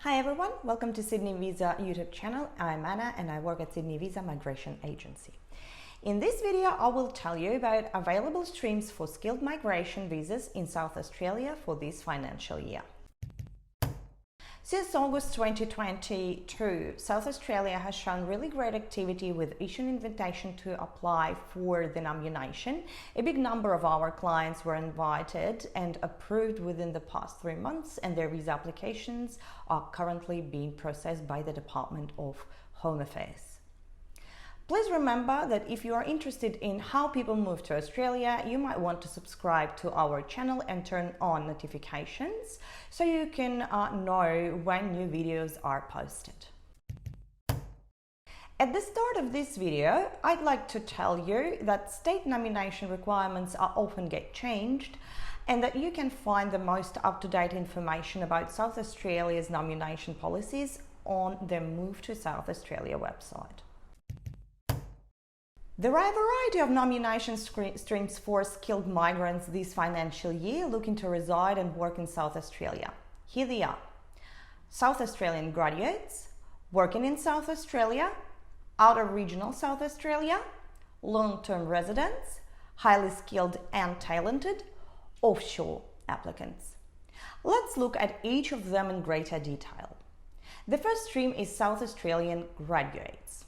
Hi everyone, welcome to Sydney Visa YouTube channel. I'm Anna and I work at Sydney Visa Migration Agency. In this video, I will tell you about available streams for skilled migration visas in South Australia for this financial year. Since August 2022, South Australia has shown really great activity with issuing invitation to apply for the nomination. A big number of our clients were invited and approved within the past 3 months, and their visa applications are currently being processed by the Department of Home Affairs. Please remember that if you are interested in how people move to Australia, you might want to subscribe to our channel and turn on notifications so you can know when new videos are posted. At the start of this video, I'd like to tell you that state nomination requirements are often get changed and that you can find the most up-to-date information about South Australia's nomination policies on the Move to South Australia website. There are a variety of nomination streams for skilled migrants this financial year looking to reside and work in South Australia. Here they are: South Australian graduates, working in South Australia, out of regional South Australia, long-term residents, highly skilled and talented, offshore applicants. Let's look at each of them in greater detail. The first stream is South Australian graduates.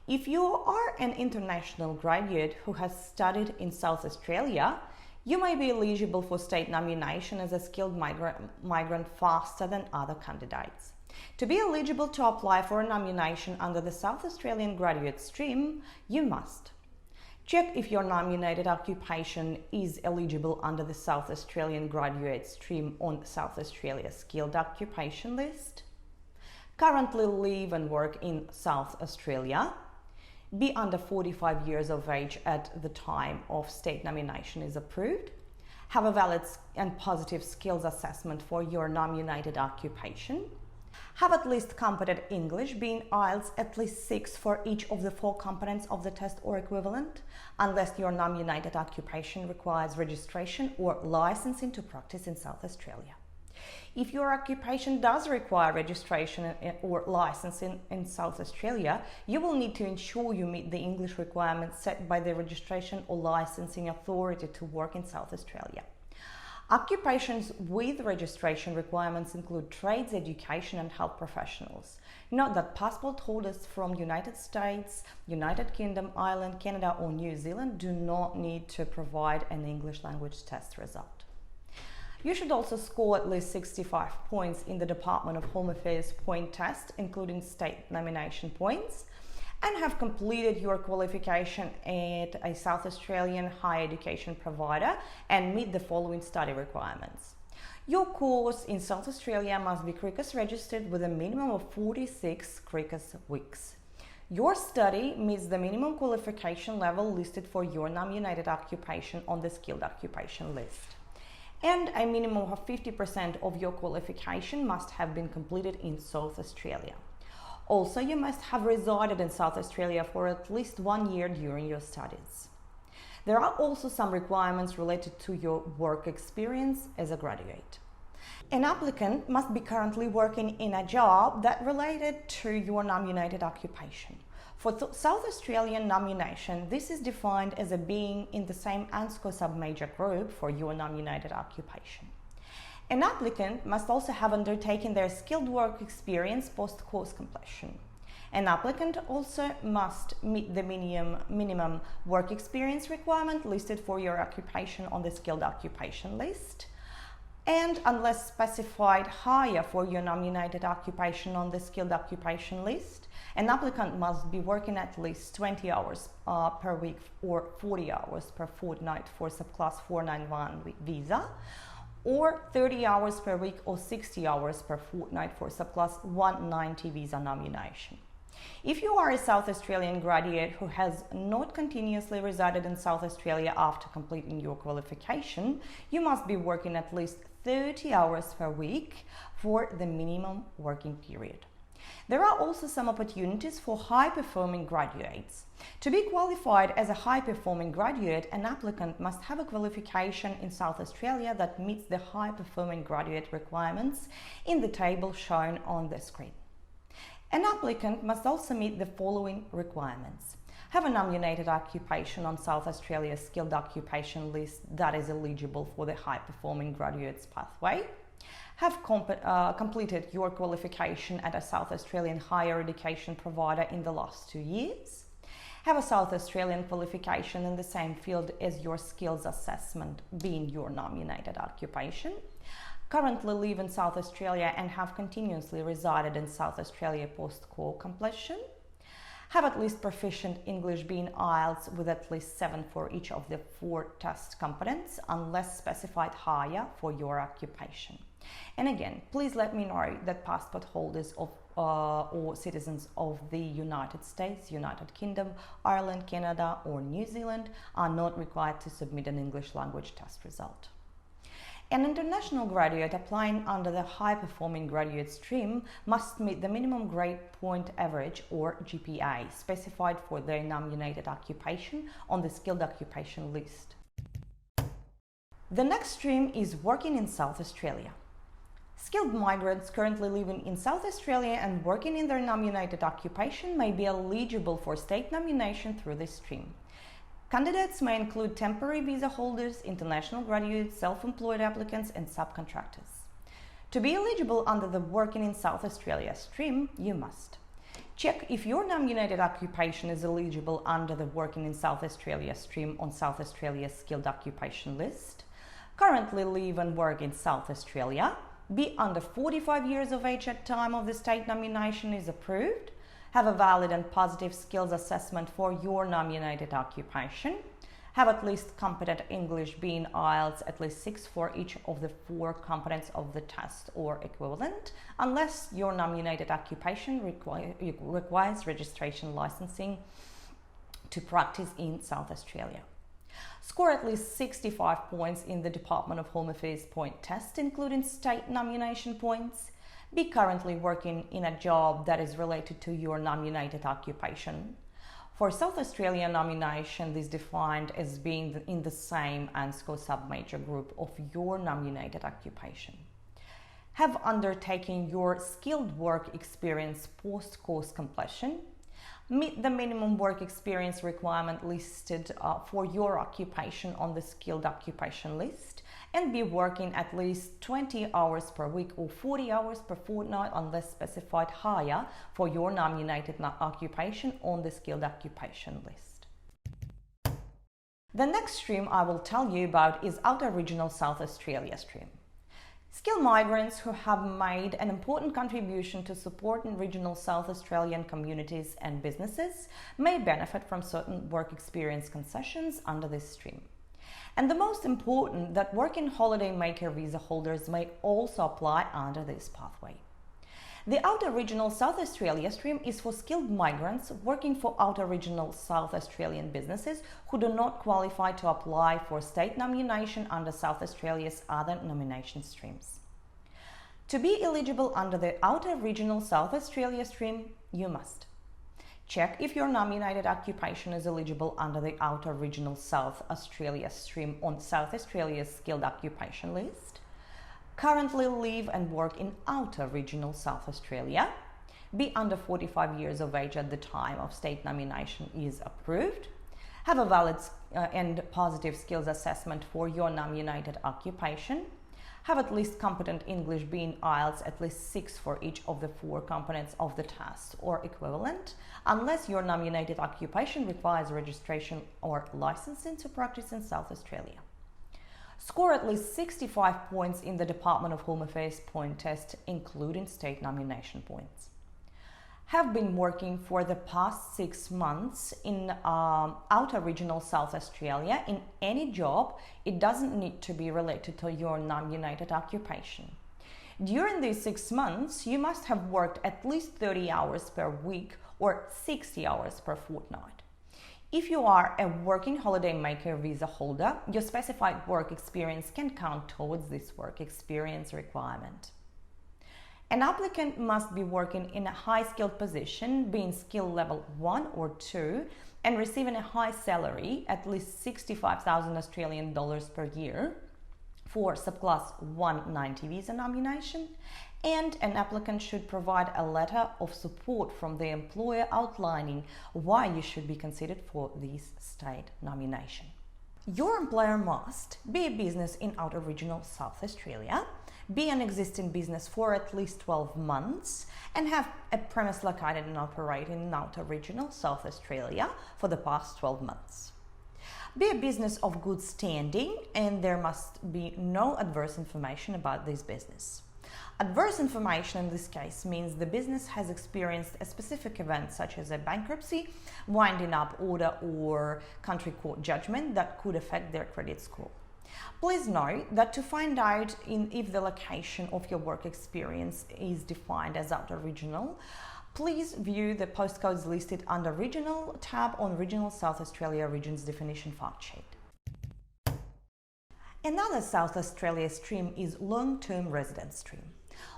If you are an international graduate who has studied in South Australia, you may be eligible for state nomination as a skilled migrant faster than other candidates. To be eligible to apply for a nomination under the South Australian graduate stream, you must check if your nominated occupation is eligible under the South Australian graduate stream on South Australia skilled occupation list, currently live and work in South Australia, be under 45 years of age at the time of state nomination is approved, have a valid and positive skills assessment for your nominated occupation, have at least competent English, being IELTS at least 6 for each of the 4 components of the test or equivalent, unless your nominated occupation requires registration or licensing to practice in South Australia. If your occupation does require registration or licensing in South Australia, you will need to ensure you meet the English requirements set by the registration or licensing authority to work in South Australia. Occupations with registration requirements include trades, education and health professionals. Note that passport holders from United States, United Kingdom, Ireland, Canada or New Zealand do not need to provide an English language test result. You should also score at least 65 points in the Department of Home Affairs point test, including state nomination points, and have completed your qualification at a South Australian higher education provider and meet the following study requirements. Your course in South Australia must be CRICAS registered with a minimum of 46 CRICAS weeks. Your study meets the minimum qualification level listed for your nominated occupation on the skilled occupation list. And a minimum of 50% of your qualification must have been completed in South Australia. Also, you must have resided in South Australia for at least 1 year during your studies. There are also some requirements related to your work experience as a graduate. An applicant must be currently working in a job that related to your nominated occupation. For South Australian nomination, this is defined as a being in the same ANZCO submajor group for your nominated occupation. An applicant must also have undertaken their skilled work experience post-course completion. An applicant also must meet the minimum work experience requirement listed for your occupation on the skilled occupation list. And unless specified higher for your nominated occupation on the skilled occupation list, an applicant must be working at least 20 hours per week or 40 hours per fortnight for subclass 491 visa, or 30 hours per week or 60 hours per fortnight for subclass 190 visa nomination. If you are a South Australian graduate who has not continuously resided in South Australia after completing your qualification, you must be working at least 30 hours per week for the minimum working period. There are also some opportunities for high-performing graduates. To be qualified as a high-performing graduate, an applicant must have a qualification in South Australia that meets the high-performing graduate requirements in the table shown on the screen. An applicant must also meet the following requirements: have a nominated occupation on South Australia's skilled occupation list that is eligible for the high-performing graduates pathway, have completed your qualification at a South Australian higher education provider in the last 2 years, have a South Australian qualification in the same field as your skills assessment being your nominated occupation, currently live in South Australia and have continuously resided in South Australia post-core completion, have at least proficient English being IELTS with at least 7 for each of the 4 test components unless specified higher for your occupation. And again, please let me know that passport holders of or citizens of the United States, United Kingdom, Ireland, Canada or New Zealand are not required to submit an English language test result. An international graduate applying under the high-performing graduate stream must meet the minimum grade point average or GPA specified for their nominated occupation on the skilled occupation list. The next stream is working in South Australia. Skilled migrants currently living in South Australia and working in their nominated occupation may be eligible for state nomination through this stream. Candidates may include temporary visa holders, international graduates, self-employed applicants and subcontractors. To be eligible under the Working in South Australia stream, you must check if your nominated occupation is eligible under the Working in South Australia stream on South Australia's skilled occupation list, currently live and work in South Australia, be under 45 years of age at time of the state nomination is approved, have a valid and positive skills assessment for your nominated occupation, have at least competent English being IELTS at least 6 for each of the 4 components of the test or equivalent, unless your nominated occupation requires registration licensing to practice in South Australia. Score at least 65 points in the Department of Home Affairs point test, including state nomination points. Be currently working in a job that is related to your nominated occupation. For South Australia nomination, this is defined as being in the same ANSCO submajor group of your nominated occupation. Have undertaken your skilled work experience post-course completion. Meet the minimum work experience requirement listed for your occupation on the skilled occupation list and be working at least 20 hours per week or 40 hours per fortnight unless specified higher for your nominated occupation on the skilled occupation list. The next stream I will tell you about is Outer Regional South Australia stream. Skilled migrants who have made an important contribution to supporting regional South Australian communities and businesses may benefit from certain work experience concessions under this stream. And the most important, that working holiday maker visa holders may also apply under this pathway. The Outer Regional South Australia stream is for skilled migrants working for Outer Regional South Australian businesses who do not qualify to apply for state nomination under South Australia's other nomination streams. To be eligible under the Outer Regional South Australia stream, you must check if your nominated occupation is eligible under the Outer Regional South Australia stream on South Australia's skilled occupation list, currently live and work in Outer Regional South Australia, be under 45 years of age at the time of state nomination is approved, have a valid and positive skills assessment for your nominated occupation, have at least competent English being IELTS at least 6 for each of the 4 components of the test or equivalent, unless your nominated occupation requires registration or licensing to practice in South Australia. Score at least 65 points in the Department of Home Affairs point test, including state nomination points. Have been working for the past 6 months in Outer Regional South Australia in any job. It doesn't need to be related to your nominated occupation. During these 6 months, you must have worked at least 30 hours per week or 60 hours per fortnight. If you are a working holiday maker visa holder, your specified work experience can count towards this work experience requirement. An applicant must be working in a high-skilled position, being skill level 1 or 2, and receiving a high salary, at least 65,000 Australian dollars per year, for subclass 190 visa nomination, and an applicant should provide a letter of support from the employer outlining why you should be considered for this state nomination. Your employer must be a business in outer regional South Australia, be an existing business for at least 12 months, and have a premise located and operating in outer regional South Australia for the past 12 months. Be a business of good standing, and there must be no adverse information about this business. Adverse information in this case means the business has experienced a specific event such as a bankruptcy, winding up order, or country court judgment that could affect their credit score. Please note that to find out if the location of your work experience is defined as outer regional, please view the postcodes listed under Regional tab on Regional South Australia Regions Definition Fact Sheet. Another South Australia stream is long-term residence stream.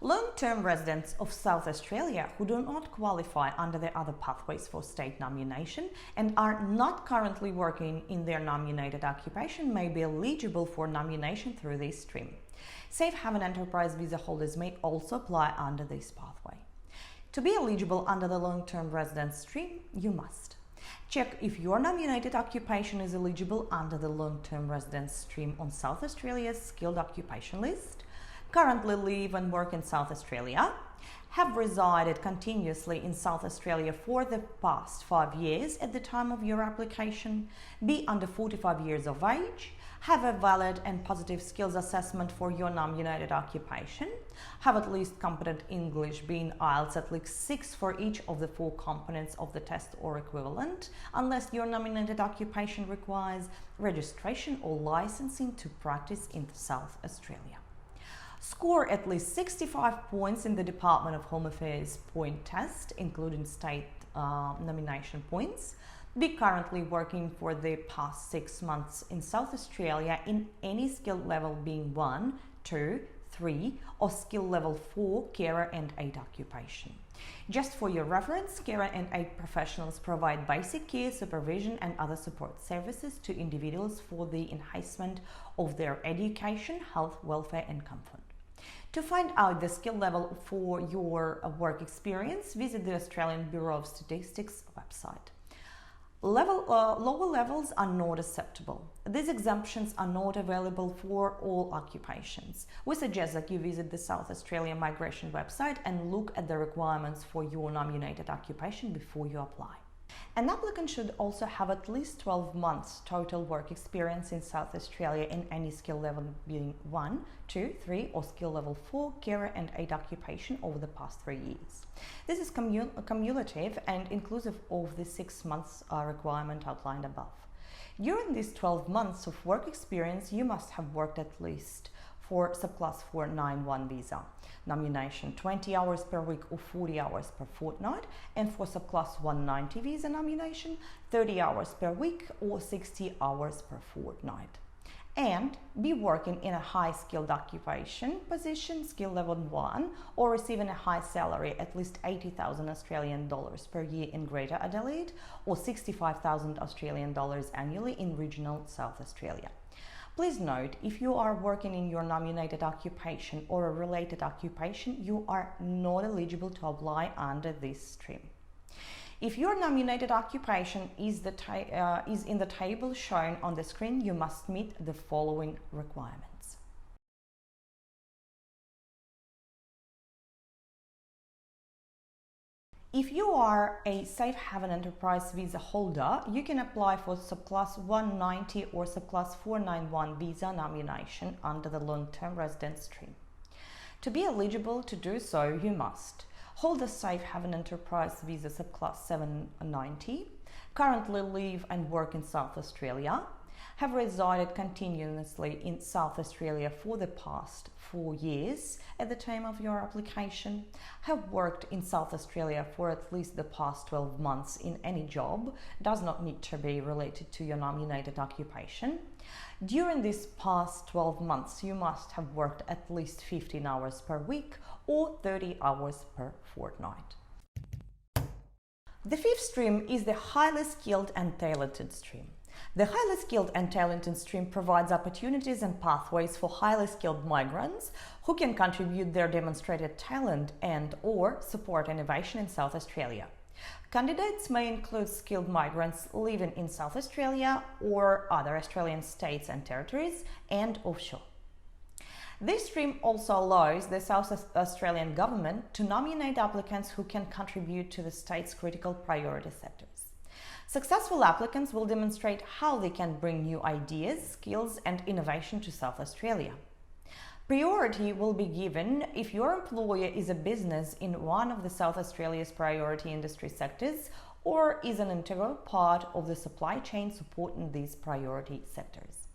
Long-term residents of South Australia who do not qualify under the other pathways for state nomination and are not currently working in their nominated occupation may be eligible for nomination through this stream. Safe Haven Enterprise visa holders may also apply under this pathway. To be eligible under the long-term residence stream, you must check if your nominated occupation is eligible under the long-term residence stream on South Australia's skilled occupation list, currently live and work in South Australia, have resided continuously in South Australia for the past 5 years at the time of your application, be under 45 years of age, have a valid and positive skills assessment for your nominated occupation, have at least competent English, being IELTS at least 6 for each of the 4 components of the test or equivalent, unless your nominated occupation requires registration or licensing to practice in South Australia. Score at least 65 points in the Department of Home Affairs point test, including state nomination points. Be currently working for the past 6 months in South Australia in any skill level being 1, 2, 3 or skill level 4 carer and aid occupation. Just for your reference, carer and aid professionals provide basic care, supervision and other support services to individuals for the enhancement of their education, health, welfare and comfort. To find out the skill level for your work experience, visit the Australian Bureau of Statistics website. Lower levels are not acceptable. These exemptions are not available for all occupations. We suggest that you visit the South Australian Migration website and look at the requirements for your nominated occupation before you apply. An applicant should also have at least 12 months total work experience in South Australia in any skill level being 1, 2, 3 or skill level 4 carer and aid occupation over the past 3 years. This is cumulative and inclusive of the 6 months requirement outlined above. During these 12 months of work experience, you must have worked at least for subclass 491 visa nomination 20 hours per week or 40 hours per fortnight, and for subclass 190 visa nomination 30 hours per week or 60 hours per fortnight, and be working in a high skilled occupation position skill level 1 or receiving a high salary at least 80,000 Australian dollars per year in Greater Adelaide or 65,000 Australian dollars annually in regional South Australia. Please note, if you are working in your nominated occupation or a related occupation, you are not eligible to apply under this stream. If your nominated occupation is in the table shown on the screen, you must meet the following requirements. If you are a Safe Haven Enterprise visa holder, you can apply for subclass 190 or subclass 491 visa nomination under the long-term residence stream. To be eligible to do so, you must hold a Safe Haven Enterprise visa subclass 790, currently live and work in South Australia, have resided continuously in South Australia for the past 4 years at the time of your application, have worked in South Australia for at least the past 12 months in any job, does not need to be related to your nominated occupation. During these past 12 months, you must have worked at least 15 hours per week or 30 hours per fortnight. The fifth stream is the highly skilled and talented stream. The highly skilled and talented stream provides opportunities and pathways for highly skilled migrants who can contribute their demonstrated talent and/or support innovation in South Australia. Candidates may include skilled migrants living in South Australia or other Australian states and territories and offshore. This stream also allows the South Australian government to nominate applicants who can contribute to the state's critical priority sectors. Successful applicants will demonstrate how they can bring new ideas, skills, and innovation to South Australia. Priority will be given if your employer is a business in one of the South Australia's priority industry sectors or is an integral part of the supply chain supporting these priority sectors.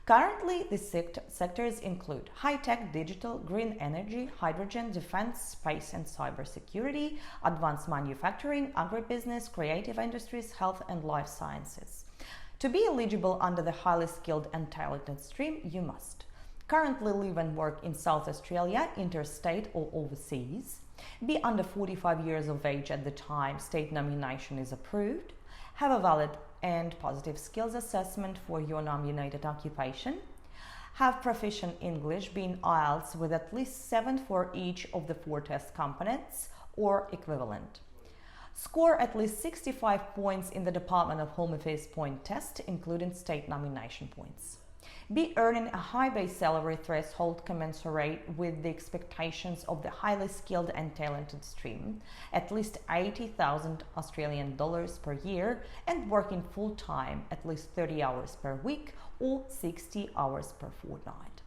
Currently, these sectors include high-tech, digital, green energy, hydrogen, defense, space and cybersecurity, advanced manufacturing, agribusiness, creative industries, health and life sciences. To be eligible under the highly skilled and talented stream, you must currently live and work in South Australia, interstate or overseas, be under 45 years of age at the time state nomination is approved, have a valid and positive skills assessment for your nominated occupation, have proficient English being IELTS with at least 7 for each of the 4 test components or equivalent, score at least 65 points in the Department of Home Affairs point test including state nomination points, be earning a high base salary threshold commensurate with the expectations of the highly skilled and talented stream, at least 80,000 Australian dollars per year, and working full-time at least 30 hours per week or 60 hours per fortnight.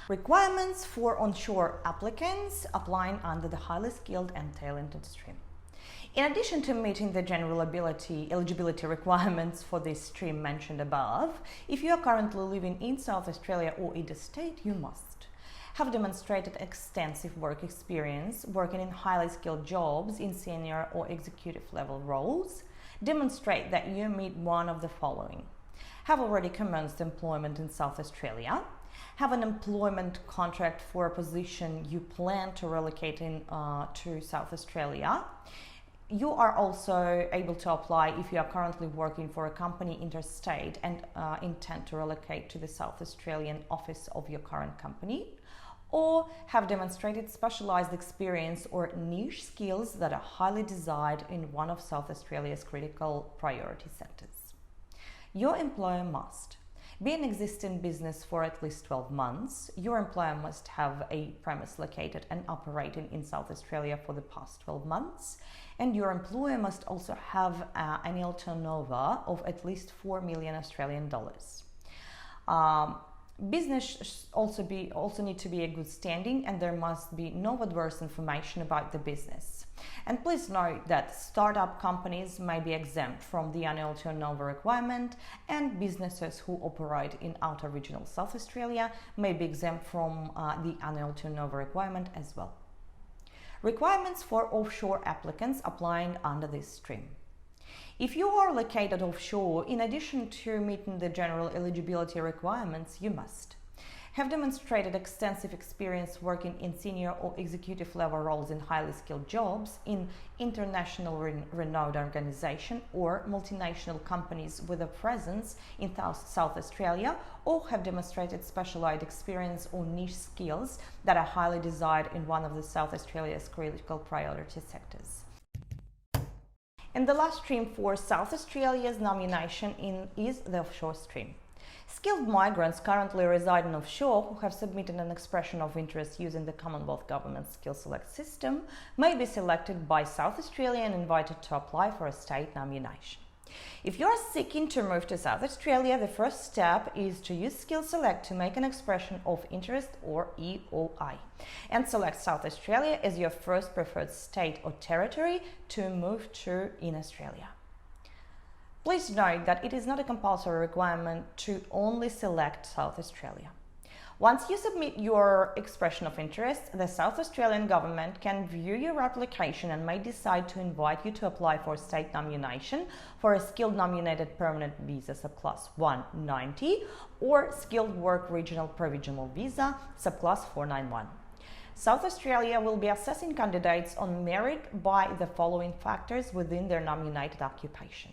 Requirements for onshore applicants applying under the highly skilled and talented stream. In addition to meeting the general eligibility requirements for this stream mentioned above, if you are currently living in South Australia or interstate, you must have demonstrated extensive work experience working in highly skilled jobs in senior or executive level roles, demonstrate that you meet one of the following: have already commenced employment in South Australia, have an employment contract for a position you plan to relocate to South Australia. You are also able to apply if you are currently working for a company interstate and intend to relocate to the South Australian office of your current company, or have demonstrated specialized experience or niche skills that are highly desired in one of South Australia's critical priority sectors. Your employer must be an existing business for at least 12 months. Your employer must have a premise located and operating in South Australia for the past 12 months. And your employer must also have an annual turnover of at least 4 million Australian dollars. Business also need to be a good standing, and there must be no adverse information about the business. And please note that startup companies may be exempt from the annual turnover requirement, and businesses who operate in outer regional South Australia may be exempt from the annual turnover requirement as well. Requirements for offshore applicants applying under this stream. If you are located offshore, in addition to meeting the general eligibility requirements, you must have demonstrated extensive experience working in senior or executive level roles in highly skilled jobs in international renowned organization or multinational companies with a presence in South Australia, or have demonstrated specialized experience or niche skills that are highly desired in one of the South Australia's critical priority sectors. And the last stream for South Australia's nomination is the offshore stream. Skilled migrants currently residing offshore who have submitted an expression of interest using the Commonwealth Government Skill Select system may be selected by South Australia and invited to apply for a state nomination. If you are seeking to move to South Australia, the first step is to use Skill Select to make an expression of interest, or EOI, and select South Australia as your first preferred state or territory to move to in Australia. Please note that it is not a compulsory requirement to only select South Australia. Once you submit your expression of interest, the South Australian government can view your application and may decide to invite you to apply for state nomination for a skilled nominated permanent visa subclass 190 or skilled work regional provisional visa subclass 491. South Australia will be assessing candidates on merit by the following factors within their nominated occupation: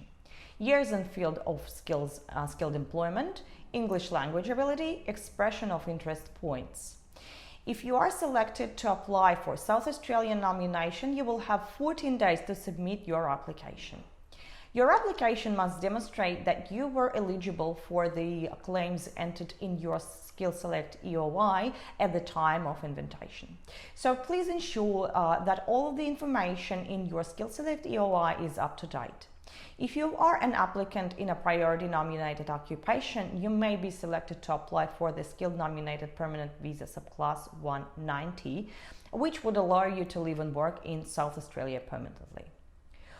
years and field of skilled employment, English language ability, expression of interest points. If you are selected to apply for South Australian nomination, you will have 14 days to submit your application. Your application must demonstrate that you were eligible for the claims entered in your Skill Select EOI at the time of invitation. So please ensure that all of the information in your Skill Select EOI is up to date. If you are an applicant in a priority nominated occupation, you may be selected to apply for the skilled nominated permanent visa subclass 190, which would allow you to live and work in South Australia permanently.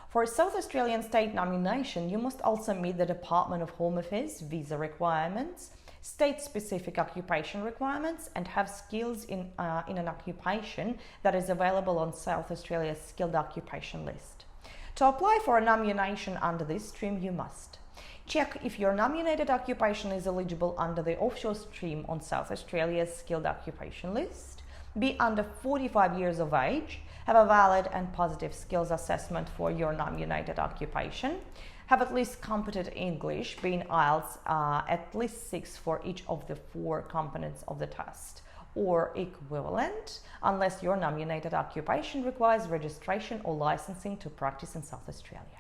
For South Australian state nomination, you must also meet the Department of Home Affairs visa requirements, state-specific occupation requirements, and have skills in an occupation that is available on South Australia's skilled occupation list. To apply for a nomination under this stream, you must check if your nominated occupation is eligible under the offshore stream on South Australia's skilled occupation list, be under 45 years of age, have a valid and positive skills assessment for your nominated occupation, have at least competent English, being IELTS at least 6 for each of the 4 components of the test, or equivalent, unless your nominated occupation requires registration or licensing to practice in South Australia.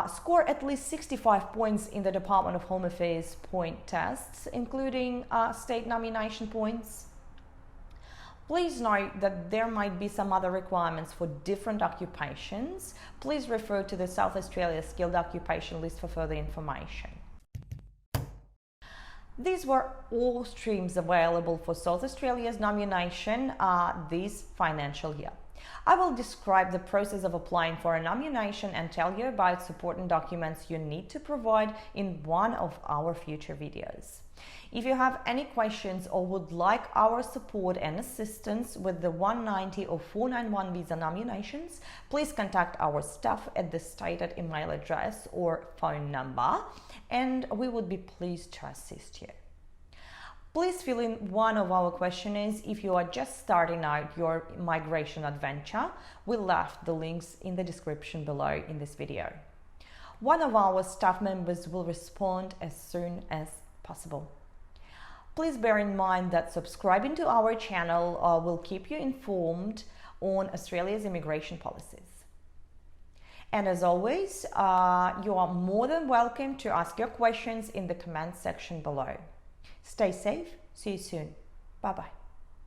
Score at least 65 points in the Department of Home Affairs point tests, including state nomination points. Please note that there might be some other requirements for different occupations. Please refer to the South Australia Skilled Occupation List for further information. These were all streams available for South Australia's nomination this financial year. I will describe the process of applying for a nomination and tell you about supporting documents you need to provide in one of our future videos. If you have any questions or would like our support and assistance with the 190 or 491 visa nominations, please contact our staff at the stated email address or phone number, and we would be pleased to assist you. Please fill in one of our questionnaires if you are just starting out your migration adventure. We left the links in the description below in this video. One of our staff members will respond as soon as possible. Please bear in mind that subscribing to our channel will keep you informed on Australia's immigration policies. And as always, you are more than welcome to ask your questions in the comment section below. Stay safe. See you soon. Bye-bye.